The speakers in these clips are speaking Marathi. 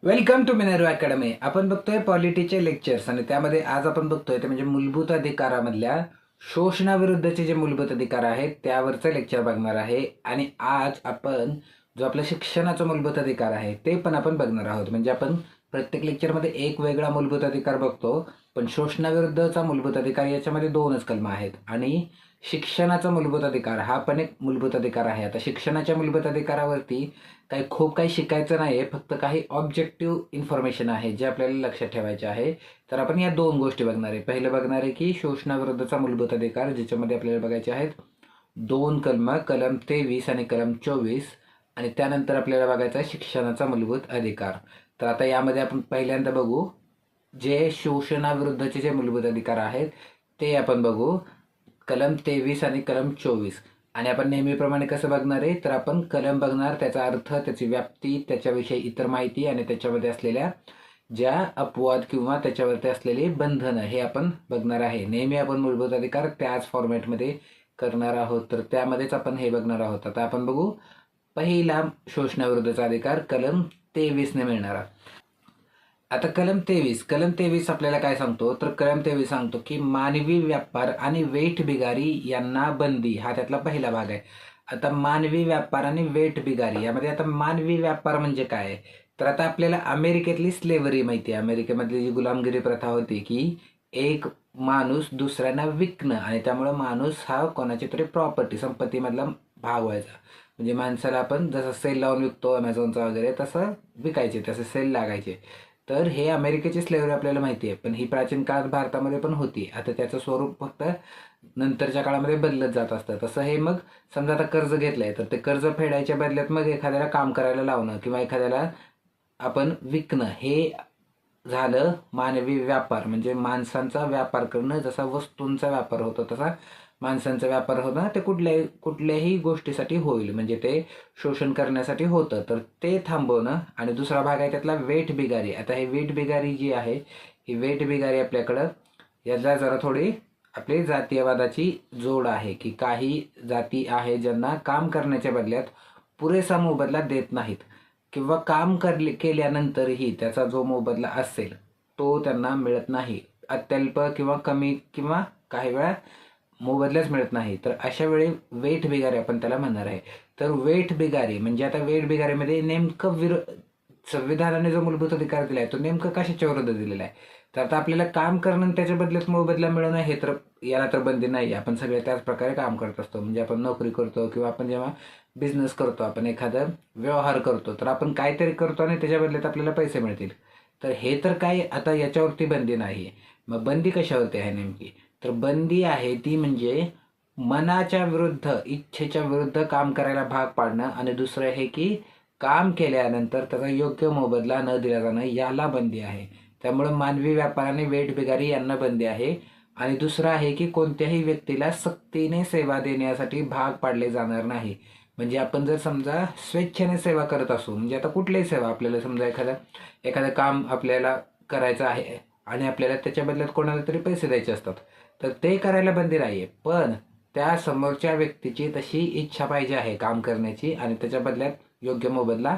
Welcome to Minerva academy. आपण बघतोय पॉलिटीचे लेक्चर्स आणि त्यामध्ये आज आपण बघतोय ते म्हणजे मूलभूत अधिकारामधल्या शोषणाविरुद्धचे जे मूलभूत अधिकार आहेत त्यावरचं लेक्चर बघणार आहे. आणि आज आपण जो आपला शिक्षणाचा मूलभूत अधिकार आहे ते पण आपण बघणार आहोत. म्हणजे आपण प्रत्येक लेक्चरमध्ये एक वेगळा मूलभूत अधिकार बघतो, पण शोषणाविरुद्धचा मूलभूत अधिकार याच्यामध्ये दोनच कलम आहेत. आणि शिक्षणाचा मूलभूत अधिकार हा पण एक मूलभूत अधिकार आहे. आता शिक्षणाच्या मूलभूत अधिकारावरती खूप काही शिकायचं नाही आहे, फक्त काही ऑब्जेक्टिव्ह इन्फॉर्मेशन आहे जे आपल्याला लक्षात ठेवायचे आहे. तर आपण या दोन गोष्टी बघणार आहे. पहिलं बघणार आहे की शोषणाविरुद्धचा मूलभूत अधिकार, ज्याच्यामध्ये आपल्याला बघायचे आहेत दोन कलम, कलम 23 आणि कलम 24. आणि त्यानंतर आपल्याला बघायचा आहे शिक्षणाचा मूलभूत अधिकार. तर आता यामध्ये आपण पहिल्यांदा बघू जे शोषणाविरुद्धचे जे मूलभूत अधिकार आहेत ते आपण बघू, कलम 23 आणि कलम 24. आणि आपण नेहमीप्रमाणे कसं बघणार आहे, तर आपण कलम बघणार, त्याचा अर्थ, त्याची व्याप्ती, त्याच्याविषयी इतर माहिती आणि त्याच्यामध्ये असलेल्या ज्या अपवाद किंवा त्याच्यावरती असलेली बंधनं हे आपण बघणार आहे. नेहमी आपण मूलभूत अधिकार त्याच फॉर्मॅटमध्ये करणार आहोत, तर त्यामध्येच आपण हे बघणार आहोत. आता आपण बघू पहिला शोषणाविरुद्धचा अधिकार कलम 23ने मिळणारा. आता कलम 23 आपल्याला काय सांगतो, तर कलम 23 सांगतो की मानवी व्यापार आणि वेठबिगारी यांना बंदी, हा त्यातला पहिला भाग आहे. आता मानवी व्यापार आणि वेठबिगारी यामध्ये आता मानवी व्यापार म्हणजे काय, तर आता आपल्याला अमेरिकेतली स्लेव्हरी माहिती आहे. अमेरिकेमधली जी गुलामगिरी प्रथा होती की एक माणूस दुसऱ्यांना विकणं, आणि त्यामुळे माणूस हा कोणाची तरी प्रॉपर्टी, संपत्तीमधला भाग व्हायचा. म्हणजे माणसाला आपण जसं सेल लावून विकतो अमेझॉनचा वगैरे, तसं विकायचे, तसे सेल लागायचे. तर हे अमेरिकेची स्लेव्हरी आपल्याला माहिती आहे, पण ही प्राचीन काळात भारतामध्ये पण होती. आता त्याचं स्वरूप फक्त नंतरच्या काळामध्ये बदलत जात असतं. तसं हे मग समजा आता कर्ज घेतलंय, तर ते कर्ज फेडायच्या बदल्यात मग एखाद्याला काम करायला लावणं किंवा एखाद्याला आपण विकणं, हे झालं मानवी व्यापार. म्हणजे माणसांचा व्यापार करणं, जसा वस्तूंचा व्यापार होतो तसा माणसांचा व्यापार होणं, ते कुठल्याही गोष्टीसाठी होईल, म्हणजे ते शोषण करण्यासाठी होतं, तर ते थांबवणं. आणि दुसरा भाग आहे त्यातला वेठबिगारी. आता हे वेठबिगारी जी आहे, ही वेठबिगारी आपल्याकडं याला जरा थोडी आपली जातीयवादाची जोड आहे, की काही जाती आहे ज्यांना काम करण्याच्या बदल्यात पुरेसा मोबदला देत नाहीत, किंवा काम केल्यानंतरही त्याचा जो मोबदला असेल तो त्यांना मिळत नाही. अत्यल्प किंवा कमी किंवा काही वेळा मोबदलाच मिळत नाही. तर अशा वेळी वेठ बिगारी आपण त्याला म्हणणार आहे. तर वेठ बिगारी म्हणजे आता वेठ बिगारीमध्ये नेमकं संविधानाने जो मूलभूत अधिकार दिला आहे तो नेमकं कशाच्या विरुद्ध दिलेला आहे, तर आता आपल्याला काम करणं आणि त्याच्या बदल्यात मोबदला मिळणं, हे तर याला तर बंदी नाही. आपण सगळे त्याच प्रकारे काम करत असतो. म्हणजे आपण नोकरी करतो किंवा आपण जेव्हा बिझनेस करतो, आपण एखादा व्यवहार करतो, तर आपण काहीतरी करतो आणि त्याच्या बदल्यात आपल्याला पैसे मिळतील. तर हे तर काय, आता याच्यावरती बंदी नाही. मग बंदी कशावरती आहे नेमकी, तर बंदी आहे ती म्हणजे मनाच्या विरुद्ध, इच्छेच्या विरुद्ध काम करायला भाग पाडणं. आणि दुसरं हे की काम केल्यानंतर त्याचा योग्य मोबदला न दिला जाणं, याला बंदी आहे. त्यामुळं मानवी व्यापार आणि वेठबिगारी यांना बंदी आहे. आणि दुसरं आहे की कोणत्याही व्यक्तीला सक्तीने सेवा देण्यासाठी भाग पाडले जाणार नाही. म्हणजे आपण जर समजा स्वेच्छेने सेवा करत असू, म्हणजे आता कुठलीही सेवा, आपल्याला समजा एखादं काम आपल्याला करायचं आहे आणि आपल्याला त्याच्या बदल्यात कोणाला तरी पैसे द्यायचे असतात, तर ते करायला बंदी नाही आहे. पण त्या समोरच्या व्यक्तीची तशी इच्छा पाहिजे आहे काम करण्याची आणि त्याच्या बदल्यात योग्य मोबदला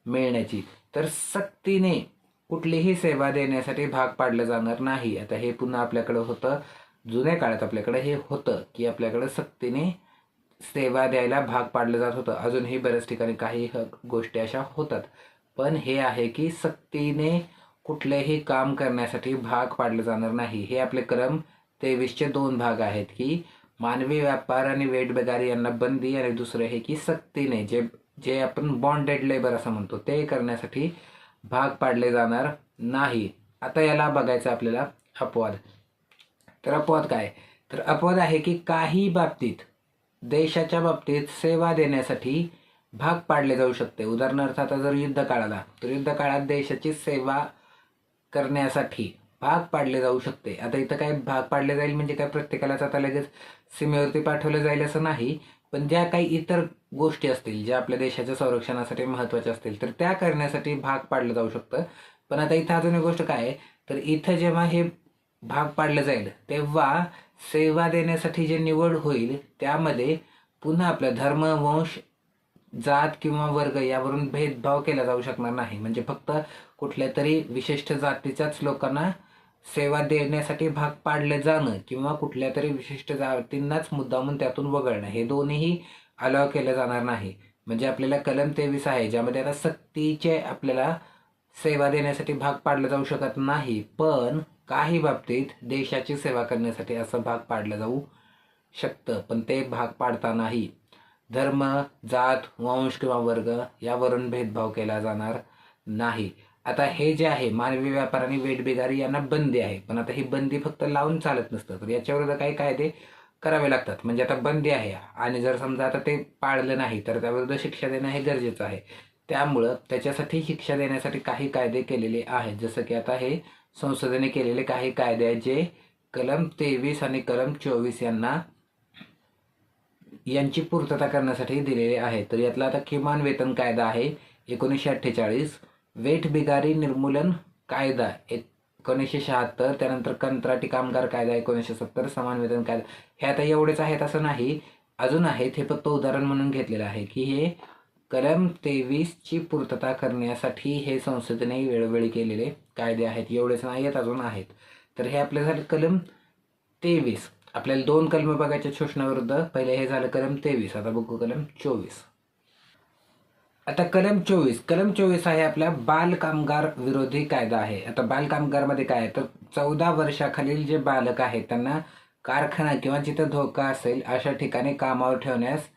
मिळण्याची. तर सक्तीने कुठलीही सेवा देण्यासाठी भाग पाडलं जाणार नाही. आता हे पुन्हा आपल्याकडं होतं, जुन्या काळात आपल्याकडं हे होतं की आपल्याकडं सक्तीने सेवा द्यायला भाग पाडलं जात होतं. अजूनही बऱ्याच ठिकाणी काही गोष्टी अशा होतात. पण हे आहे की सक्तीने कुठलेही काम करण्यासाठी भाग पाडलं जाणार नाही. हे आपले कलम 23चे दोन भाग आहेत, की मानवी व्यापार आणि वेठबिगारी यांना बंदी, आणि दुसरं हे की सक्तीने जे जे आपण बॉन्डेड लेबर असं म्हणतो ते करण्यासाठी भाग पाडले जाणार नाही. आता याला बघायचं आपल्याला अपवाद. तर अपवाद काय, तर अपवाद आहे की काही बाबतीत, देशाच्या बाबतीत सेवा देण्यासाठी भाग पाडले जाऊ शकते. उदाहरणार्थ आता जर युद्ध काळाला, तर युद्ध काळात देशाची सेवा करण्यासाठी भाग पाडले जाऊ शकते. आता इथं काय भाग पाडले जाईल म्हणजे काय प्रत्येकालाच आता लगेच सीमेवरती पाठवलं जाईल असं नाही, पण ज्या काही इतर गोष्टी असतील ज्या आपल्या देशाच्या संरक्षणासाठी महत्त्वाच्या असतील तर त्या करण्यासाठी भाग पाडलं जाऊ शकतं. पण आता इथं अजून एक गोष्ट काय आहे, तर इथं जेव्हा हे भाग पाडलं जाईल तेव्हा सेवा देण्यासाठी जे निवड होईल त्यामध्ये पुन्हा आपलं धर्म, वंश जात किंवा वर्ग यावरून भेदभाव केला जाऊ शकणार नाही. म्हणजे फक्त कुठल्या तरी विशिष्ट जातीच्याच लोकांना सेवा देण्यासाठी भाग पाडलं जाणं किंवा कुठल्या तरी विशिष्ट जातींनाच मुद्दामून त्यातून वगळणं हे दोन्हीही अलाव केलं जाणार नाही. म्हणजे आपल्याला कलम 23 आहे ज्यामध्ये आता सक्तीचे आपल्याला सेवा देण्यासाठी भाग पाडलं जाऊ शकत नाही, पण काही बाबतीत देशाची सेवा करण्यासाठी असं भाग पाडलं जाऊ शकतं. पण ते भाग पाडतानाही धर्म, जात, वंश किंवा वर्ग यावरून भेदभाव केला जाणार नाही. आता हे जे आहे मानवी व्यापार आणि वेठबिगारी यांना बंदी आहे, पण आता ही बंदी फक्त लावून चालत नसतं, तर याच्याविरुद्ध काही कायदे करावे लागतात. म्हणजे आता बंदी आहे आणि जर समजा आता ते पाळलं नाही तर त्याविरुद्ध शिक्षा देणं हे गरजेचं आहे. त्यामुळं त्याच्यासाठी शिक्षा देण्यासाठी काही कायदे केलेले आहेत. जसं की आता हे संसदेने केलेले काही कायदे आहेत जे कलम 23 आणि कलम 24 यांची पूर्तता करण्यासाठी दिलेले आहेत. तर यातला आता किमान वेतन कायदा आहे 1948, वेठबिगारी निर्मूलन कायदा 1976, त्यानंतर कंत्राटी कामगार कायदा 1970, समान वेतन कायदा. हे आता एवढेच आहेत असं नाही, अजून आहेत. हे फक्त उदाहरण म्हणून घेतलेलं आहे की हे कलम 23ची पूर्तता करण्यासाठी हे संसदेने वेळोवेळी केलेले कायदे आहेत. एवढेच नाही आहेत, अजून आहेत. तर हे आपले झाले कलम 23. आपल्याला 2 कलम बघायचे शोषणाविरुद्ध. पहिले हे झालं कलम 23, आता बघू कलम 24. आता कलम 24 आहे आपल्या बाल कामगार विरोधी कायदा आहे. आता बाल कामगारमध्ये काय आहे तर 14 वर्षाखालील जे बालक आहेत त्यांना कारखाना किंवा जिथं धोका असेल अशा ठिकाणी कामावर ठेवण्यास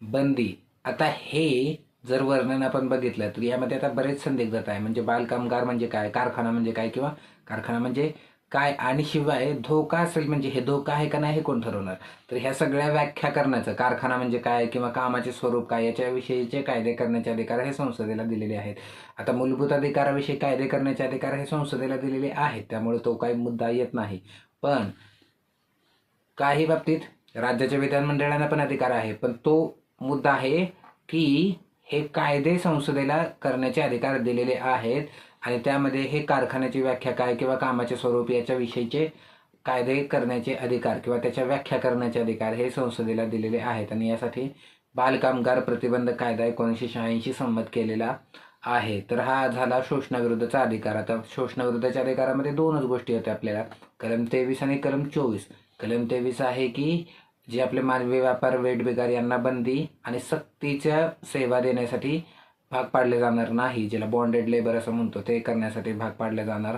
बंदी. आता हे जर वर्णन आपण बघितलं तर यामध्ये आता बरेच संदिग्धता आहे. म्हणजे बाल कामगार म्हणजे काय, कारखाना म्हणजे काय किंवा कारखाना म्हणजे काय, आणि शिवाय धोका असेल म्हणजे हे धोका आहे का नाही हे कोण ठरवणार. तर ह्या सगळ्या व्याख्या करण्याचं, कारखाना म्हणजे काय किंवा कामाचे स्वरूप काय याच्याविषयीचे कायदे करण्याचे अधिकार हे संसदेला दिलेले आहेत. आता मूलभूत अधिकाराविषयी कायदे करण्याचे अधिकार हे संसदेला दिलेले आहेत, त्यामुळे तो काही मुद्दा येत नाही. पण काही बाबतीत राज्याच्या विधानमंडळाला पण अधिकार आहे, पण तो मुद्दा आहे की हे कायदे संसदेला करण्याचे अधिकार दिलेले आहेत आणि त्यामध्ये हे कारखान्याची व्याख्या काय किंवा कामाचे स्वरूप याच्याविषयीचे कायदे करण्याचे अधिकार किंवा त्याच्या व्याख्या करण्याचे अधिकार हे संसदेला दिलेले आहेत. आणि यासाठी बालकामगार प्रतिबंध कायदा 1986 संमत केलेला आहे. तर हा झाला शोषणाविरुद्धचा अधिकार. आता शोषणाविरुद्धच्या अधिकारामध्ये 2च गोष्टी होत्या आपल्याला, कलम 23 आणि कलम 24. कलम 23 आहे की जे आपले मानवी व्यापार, वेठबिगार यांना बंदी आणि सक्तीच्या सेवा देण्यासाठी भाग पाडले जाणार नाही, ज्याला बॉन्डेड लेबर असं म्हणतो, ते करण्यासाठी भाग पाडले जाणार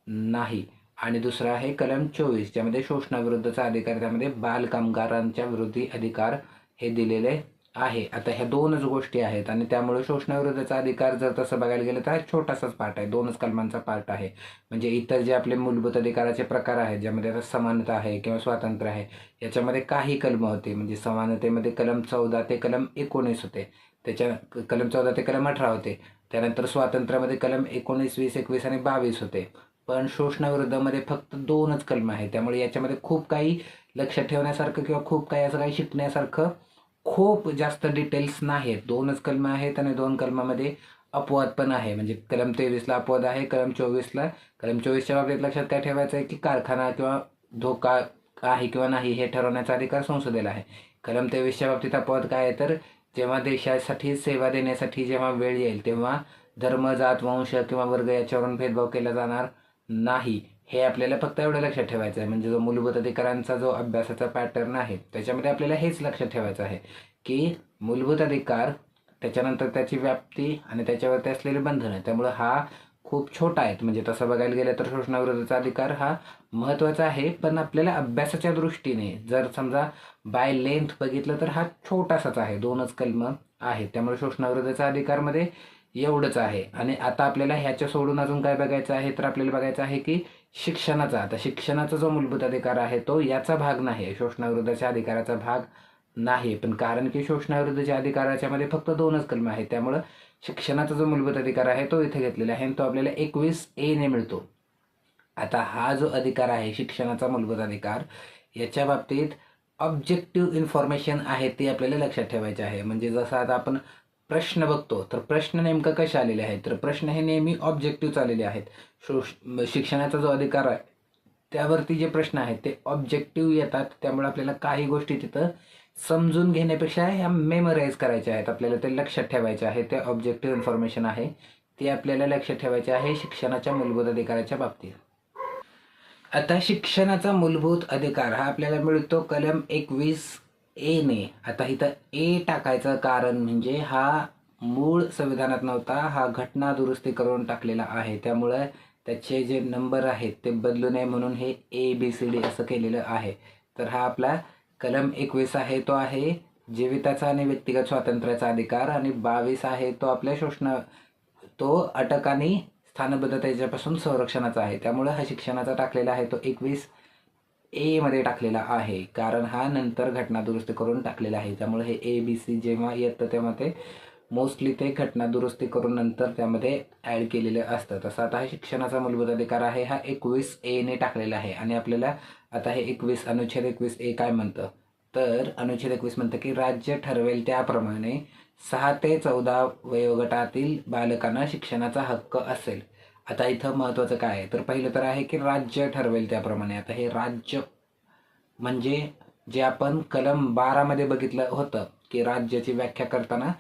नाही. आणि दुसरं आहे कलम 24 ज्यामध्ये शोषणाविरुद्धचा अधिकार, त्यामध्ये बाल कामगारांच्या विरोधी अधिकार हे दिलेले आहे. आता ह्या 2च गोष्टी आहेत आणि त्यामुळे शोषणाविरुद्धचा अधिकार जर तसं बघायला गेलं तर हा छोटासाच पार्ट आहे, 2च कलमांचा पार्ट आहे. म्हणजे इतर जे आपले मूलभूत अधिकाराचे प्रकार आहेत ज्यामध्ये आता समानता आहे किंवा स्वातंत्र्य आहे याच्यामध्ये काही कलम होते. म्हणजे समानतेमध्ये कलम 14 ते कलम 19 होते, त्याच्या कलम 14 ते कलम 18 होते. त्यानंतर स्वातंत्र्यामध्ये कलम 19, 20, 21 आणि 22 होते. पण शोषणाविरुद्धमध्ये फक्त 2च कलम आहेत. त्यामुळे याच्यामध्ये खूप काही लक्षात ठेवण्यासारखं किंवा खूप काही असं काही शिकण्यासारखं खूप जास्त डिटेल्स नाहीत. 2च कलम आहेत आणि 2 कलमामध्ये अपवाद पण आहे. म्हणजे कलम 23ला अपवाद आहे, कलम 24च्या बाबतीत लक्षात काय ठेवायचं आहे की कारखाना किंवा धोका आहे किंवा नाही हे ठरवण्याचा अधिकार संसदेला आहे. कलम 23च्या बाबतीत अपवाद काय आहे तर जेव्हा देशासाठी सेवा देण्यासाठी जेव्हा वेळ येईल तेव्हा धर्म, जात, वंश किंवा वर्ग याच्यावरून भेदभाव केला जाणार नाही. हे आपल्याला फक्त एवढं लक्षात ठेवायचं आहे. म्हणजे जो मूलभूत अधिकारांचा जो अभ्यासाचा पॅटर्न आहे त्याच्यामध्ये आपल्याला हेच लक्षात ठेवायचं आहे की मूलभूत अधिकार, त्याच्यानंतर त्याची व्याप्ती आणि त्याच्यावरती असलेले बंधनं, त्यामुळं हा खूप छोटा आहे. म्हणजे तसं बघायला गेलं तर शोषणाविरोधाचा अधिकार हा महत्त्वाचा आहे, पण आपल्याला अभ्यासाच्या दृष्टीने जर समजा बाय लेंथ बघितलं तर हा छोटासाच आहे, 2च कलम आहेत. त्यामुळे शोषणाविरोधाचा अधिकारमध्ये एवढंच आहे. आणि आता आपल्याला ह्याच्या सोडून अजून काय बघायचं आहे तर आपल्याला बघायचं आहे की शिक्षणाचा. आता शिक्षणाचा जो मूलभूत अधिकार आहे तो याचा भाग नाही आहे, शोषणाविरोधाच्या अधिकाराचा भाग नाही. पण कारण की शोषणाविरुद्धच्या अधिकाराच्या मध्ये फक्त 2च कलम आहेत, त्यामुळं शिक्षणाचा जो मूलभूत अधिकार आहे तो इथे घेतलेला आहे आणि तो आपल्याला 21A ने मिळतो. आता हा जो अधिकार आहे शिक्षणाचा मूलभूत अधिकार, याच्या बाबतीत ऑब्जेक्टिव्ह इन्फॉर्मेशन आहे ते आपल्याला लक्षात ठेवायचे आहे. म्हणजे जसं आता आपण प्रश्न बघतो तर प्रश्न नेमकं कसे आलेले आहेत तर प्रश्न हे नेहमी ऑब्जेक्टिव्ह आलेले आहेत. शिक्षणाचा जो अधिकार आहे त्यावरती जे प्रश्न आहेत ते ऑब्जेक्टिव्ह येतात, त्यामुळे आपल्याला काही गोष्टी तिथं समजून घेण्यापेक्षा ह्या मेमराईज करायच्या आहेत, आपल्याला ते लक्षात ठेवायचे आहे. ते ऑब्जेक्टिव्ह इन्फॉर्मेशन आहे ती आपल्याला लक्षात ठेवायची आहे शिक्षणाच्या मूलभूत अधिकाराच्या बाबतीत. आता शिक्षणाचा मूलभूत अधिकार हा आपल्याला मिळतो कलम 21A ने. आता इथं ए टाकायचं कारण म्हणजे हा मूळ संविधानात नव्हता, हा घटना दुरुस्ती करून टाकलेला आहे. त्यामुळं त्याचे जे नंबर आहेत ते बदलू नये म्हणून हे ABCD असं केलेलं आहे. तर हा आपला कलम 21 आहे तो आहे जीविताचा आणि व्यक्तिगत स्वातंत्र्याचा अधिकार, आणि 22 आहे तो आपल्या तो अटक आणि स्थानबद्धतेच्यापासून संरक्षणाचा आहे. त्यामुळं हा शिक्षणाचा टाकलेला आहे तो 21A मध्ये टाकलेला आहे, कारण हा नंतर घटना दुरुस्ती करून टाकलेला आहे. त्यामुळे हे ABC जेव्हा येतं तेव्हा ते मोस्टली ते घटना दुरुस्ती करून नंतर त्यामध्ये ॲड केलेलं असतं. तसं आता हा शिक्षणाचा मूलभूत अधिकार आहे हा 21A ने टाकलेला आहे. आणि आपल्याला आता हे अनुच्छेद 21A काय म्हणतं, तर अनुच्छेद 21 म्हणतं की राज्य ठरवेल त्याप्रमाणे 6 ते 14 वयोगटातील बालकांना शिक्षणाचा हक्क असेल. आता इथं महत्त्वाचं काय आहे, तर पहिलं तर आहे की राज्य ठरवेल त्याप्रमाणे. आता हे राज्य म्हणजे जे आपण कलम 12 मध्ये बघितलं होतं की राज्याची व्याख्या करताना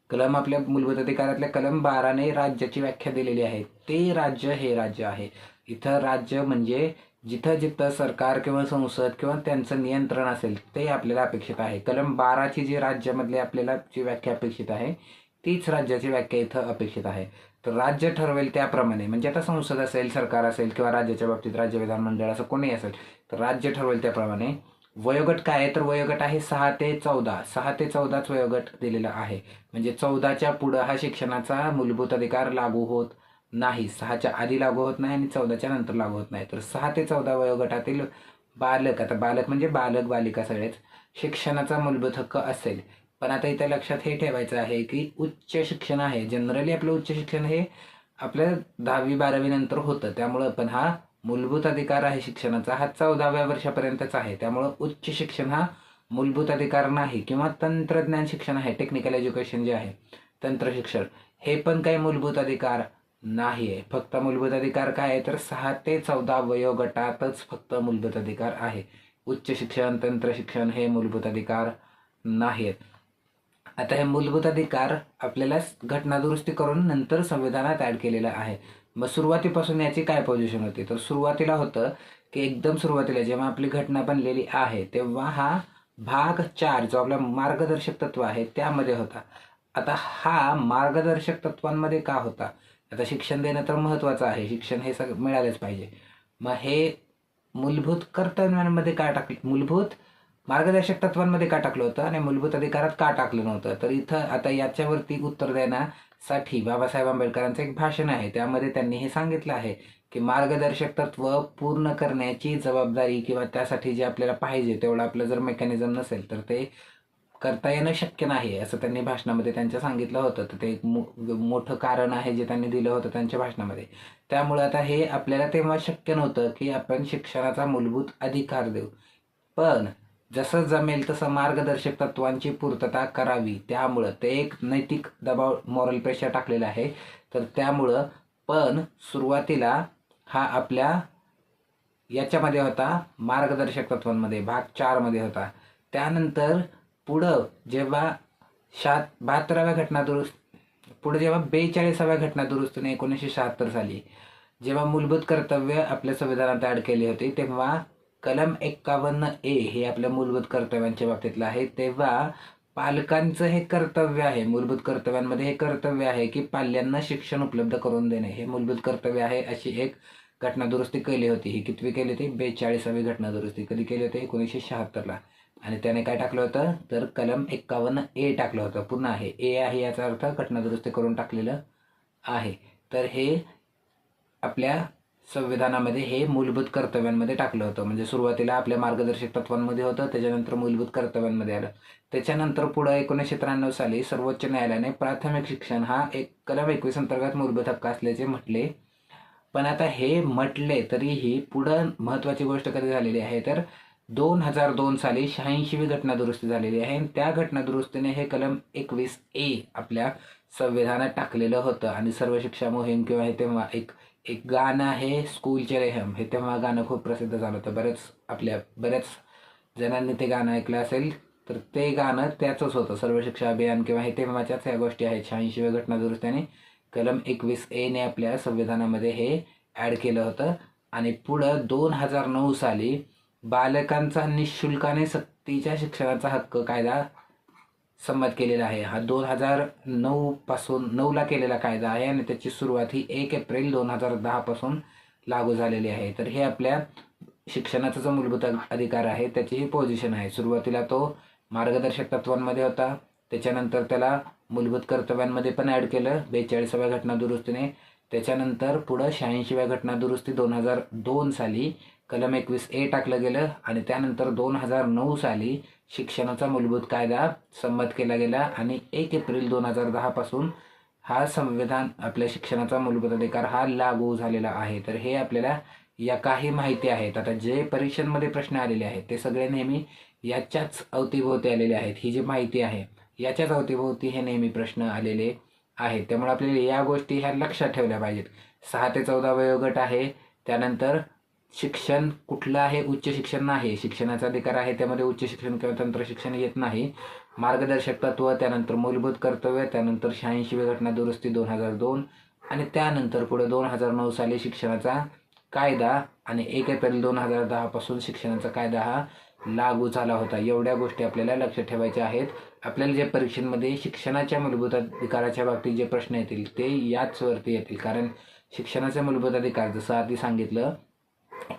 कलम आपल्या मूलभूत अधिकारातल्या कलम 12 ने राज्याची व्याख्या दिलेली आहे. ते राज्य हे राज्य आहे. इथं राज्य म्हणजे जिथं जिथं सरकार किंवा संसद किंवा त्यांचं नियंत्रण असेल ते आपल्याला अपेक्षित आहे. कलम 12ची जी राज्यामधली आपल्याला जी व्याख्या अपेक्षित आहे तीच राज्याची व्याख्या इथं अपेक्षित आहे. तर राज्य ठरवेल त्याप्रमाणे म्हणजे आता संसद असेल, सरकार असेल किंवा राज्याच्या बाबतीत राज्य विधानमंडळ असं कोणी असेल तर राज्य ठरवेल त्याप्रमाणे. वयोगट काय आहे, तर वयोगट आहे 6 ते 14. 6 ते 14च वयोगट दिलेला आहे. म्हणजे 14च्या पुढं हा शिक्षणाचा मूलभूत अधिकार लागू होत नाही. 6च्या आधी लागू होत नाही आणि 14च्या नंतर लागू होत नाही. तर 6 ते 14 वयोगटातील बालक, आता बालक म्हणजे बालक बालिका सगळेच, शिक्षणाचा मूलभूत हक्क असेल. पण आता इथं लक्षात हे ठेवायचं आहे की उच्च शिक्षण आहे, जनरली आपलं उच्च शिक्षण हे आपल्या 10वी-12वी नंतर होतं. त्यामुळं पण हा मूलभूत अधिकार आहे शिक्षणाचा हा 14व्या वर्षापर्यंतच आहे. त्यामुळं उच्च शिक्षण हा मूलभूत अधिकार नाही. किंवा तंत्रज्ञान शिक्षण आहे, टेक्निकल एज्युकेशन जे आहे, तंत्र शिक्षण, हे पण काही मूलभूत अधिकार नाही आहे. फक्त मूलभूत अधिकार काय आहे, तर 6 ते 14 वयोगटातच फक्त मूलभूत अधिकार आहे. उच्च शिक्षण, तंत्र शिक्षण हे मूलभूत अधिकार नाही आहेत. आता हे मूलभूत अधिकार आपल्याला घटना दुरुस्ती करून नंतर संविधानात ॲड केलेलं आहे. मग सुरुवातीपासून याची काय पोझिशन होती, तर सुरुवातीला होतं की एकदम सुरुवातीला जेव्हा आपली घटना बनलेली आहे तेव्हा हा भाग 4 जो आपला मार्गदर्शक तत्व आहे त्यामध्ये होता. आता हा मार्गदर्शक तत्वांमध्ये का होता, आता शिक्षण देणं तर महत्त्वाचं आहे, शिक्षण हे सगळं मिळालंच पाहिजे. मग हे मूलभूत कर्तव्यांमध्ये का टाकलं, मूलभूत मार्गदर्शक तत्वांमध्ये का टाकलं होतं आणि मूलभूत अधिकारात का टाकलं नव्हतं, तर इथं आता याच्यावरती उत्तर देण्यासाठी बाबासाहेब आंबेडकरांचं एक भाषण आहे. त्यामध्ये त्यांनी हे सांगितलं आहे की मार्गदर्शक तत्व पूर्ण करण्याची जबाबदारी किंवा त्यासाठी जे आपल्याला पाहिजे तेवढं आपलं जर मेकॅनिझम नसेल तर ते करता येणं शक्य नाही असं त्यांनी भाषणामध्ये त्यांच्या सांगितलं होतं. तर ते एक मोठं कारण आहे जे त्यांनी दिलं होतं त्यांच्या भाषणामध्ये. त्यामुळे आता हे आपल्याला तेव्हा शक्य नव्हतं की आपण शिक्षणाचा मूलभूत अधिकार देऊ, पण जसं जमेल तसं मार्गदर्शक तत्वांची पूर्तता करावी. त्यामुळं ते एक नैतिक दबाव, मॉरल प्रेशर टाकलेलं आहे. तर त्यामुळं पण सुरुवातीला हा आपल्या याच्यामध्ये होता मार्गदर्शक तत्वांमध्ये भाग 4 मध्ये होता. त्यानंतर पुढं जेव्हा 72व्या घटना पुढे जेव्हा 42व्या घटना दुरुस्तीने 1976 साली जेव्हा मूलभूत कर्तव्य आपल्या संविधानात ॲड केली होती तेव्हा कलम 51A हे आपल्या मूलभूत कर्तव्यांच्या बाबतीतलं आहे. तेव्हा पालकांचं हे कर्तव्य आहे, मूलभूत कर्तव्यांमध्ये हे कर्तव्य आहे की पाल्यांना शिक्षण उपलब्ध करून देणे हे मूलभूत कर्तव्य आहे. अशी एक घटना दुरुस्ती केली होती. ही कितवी केली होती, 42वी घटना दुरुस्ती कधी केली होती, 1976ला. आणि त्याने काय टाकलं होतं, तर कलम 51A टाकलं होतं. पुन्हा हे ए आहे याचा अर्थ घटना दुरुस्ती करून टाकलेलं आहे. तर हे आपल्या संविधानामध्ये हे मूलभूत कर्तव्यांमध्ये टाकलं होतं. म्हणजे सुरुवातीला आपल्या मार्गदर्शक तत्वांमध्ये होतं, त्याच्यानंतर मूलभूत कर्तव्यांमध्ये आलं. त्याच्यानंतर पुढं 1993 साली सर्वोच्च न्यायालयाने प्राथमिक शिक्षण हा एक कलम 21 अंतर्गत मूलभूत हक्क असल्याचे म्हटले. पण आता हे म्हटले तरीही पुढं महत्त्वाची गोष्ट कधी झालेली आहे, तर 2002 साली 86वी घटना दुरुस्ती झालेली आहे. आणि त्या घटना दुरुस्तीने हे कलम 21A आपल्या संविधानात टाकलेलं होतं. आणि सर्व शिक्षा मोहीम किंवा हे तेव्हा एक एक गाणं आहे स्कूलचे रेहम, हे तेव्हा गाणं खूप प्रसिद्ध झालं होतं. बऱ्याच जणांनी ते गाणं ऐकलं असेल. तर ते गाणं त्याचंच होतं. सर्व शिक्षा अभियान किंवा हे तेव्हाच्याच ह्या गोष्टी आहेत. 86व्या घटना दुरुस्तीने कलम 21A ने आपल्या संविधानामध्ये हे ॲड केलं होतं. आणि पुढं 2009 साली बालकांचा निःशुल्काने सक्तीच्या शिक्षणाचा हक्क कायदा संमत केलेला आहे. हा 2009 पासून 9ला केलेला कायदा आहे आणि त्याची सुरुवात ही 1 एप्रिल 2010 पासून लागू झालेली आहे. तर हे आपल्या शिक्षणाचा जो मूलभूत अधिकार आहे त्याची ही पोझिशन आहे. सुरुवातीला तो मार्गदर्शक तत्वांमध्ये होता, त्याच्यानंतर त्याला मूलभूत कर्तव्यांमध्ये पण ॲड केलं 42व्या घटना दुरुस्तीने. त्याच्यानंतर पुढं 86व्या घटना दुरुस्ती 2002 साली कलम 21A टाकलं गेलं आणि त्यानंतर 2009 साली शिक्षणाचा मूलभूत कायदा संमत केला गेला आणि 1 एप्रिल 2010 पासून हा संविधान आपल्या शिक्षणाचा मूलभूत अधिकार हा लागू झालेला आहे. तर हे आपल्याला या काही माहिती आहेत. आता जे परीक्षांमध्ये प्रश्न आलेले आहेत ते सगळे नेहमी याच्याच अवतीभोवती आलेले आहेत. ही जी माहिती आहे याच्याच अवतीभोवती हे नेहमी प्रश्न आलेले आहेत. त्यामुळे आपल्याला या गोष्टी ह्या लक्षात ठेवल्या पाहिजेत. 6 ते 14 वयोगट आहे. त्यानंतर शिक्षण कुठलं आहे, उच्च शिक्षण नाही. शिक्षणाचा अधिकार आहे त्यामध्ये उच्च शिक्षण किंवा तंत्रशिक्षण येत नाही. मार्गदर्शक तत्व, त्यानंतर मूलभूत कर्तव्य, त्यानंतर 86वी घटना दुरुस्ती 2002 आणि त्यानंतर पुढे 2009 साली शिक्षणाचा कायदा आणि 1 एप्रिल 2010 पासून शिक्षणाचा कायदा हा लागू झाला होता. एवढ्या गोष्टी आपल्याला लक्षात ठेवायच्या आहेत. आपल्याला जे परीक्षेमध्ये शिक्षणाच्या मूलभूत अधिकाराच्या बाबतीत जे प्रश्न येतील ते याचवरती येतील. कारण शिक्षणाचे मूलभूत अधिकार जसं आधी सांगितलं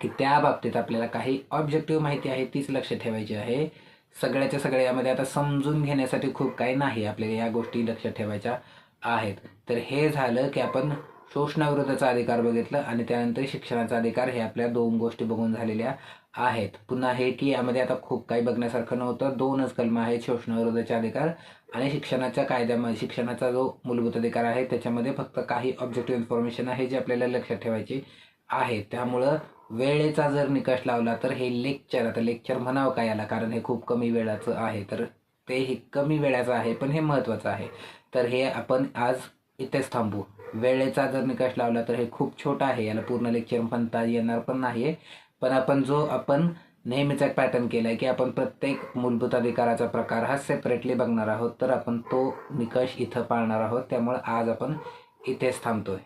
की त्या बाबतीत आपल्याला काही ऑब्जेक्टिव्ह माहिती आहे तीच लक्षात ठेवायची आहे. सगळ्याच्या सगळ्या यामध्ये आता समजून घेण्यासाठी खूप काही नाही, आपल्याला या गोष्टी लक्षात ठेवायच्या आहेत. तर हे झालं की आपण शोषणाविरोधाचा अधिकार बघितलं आणि त्यानंतर शिक्षणाचा अधिकार, हे आपल्या 2 गोष्टी बघून झालेल्या आहेत. पुन्हा हे की यामध्ये आता खूप काही बघण्यासारखं नव्हतं. 2च कलम आहेत, शोषणाविरोधाचे अधिकार आणि शिक्षणाच्या कायद्यामध्ये शिक्षणाचा जो मूलभूत अधिकार आहे त्याच्यामध्ये फक्त काही ऑब्जेक्टिव्ह इन्फॉर्मेशन आहे जे आपल्याला लक्षात ठेवायची आहे. त्यामुळं वेळेचा जर निकष लावला तर हे लेक्चर, आता लेक्चर म्हणावं का याला, कारण हे खूप कमी वेळाचं आहे, तर ते हे कमी वेळाचं आहे पण हे महत्त्वाचं आहे. तर हे आपण आज इथेच थांबू. वेळेचा जर निकष लावला तर हे खूप छोटं आहे, याला पूर्ण लेक्चर म्हणता येणार पण नाही आहे. पण आपण नेहमीचा एक पॅटर्न केला आहे की आपण प्रत्येक मूलभूत अधिकाराचा प्रकार हा सेपरेटली बघणार आहोत. तर आपण तो निकष इथं पाळणार आहोत. त्यामुळे आज आपण इथेच थांबतोय.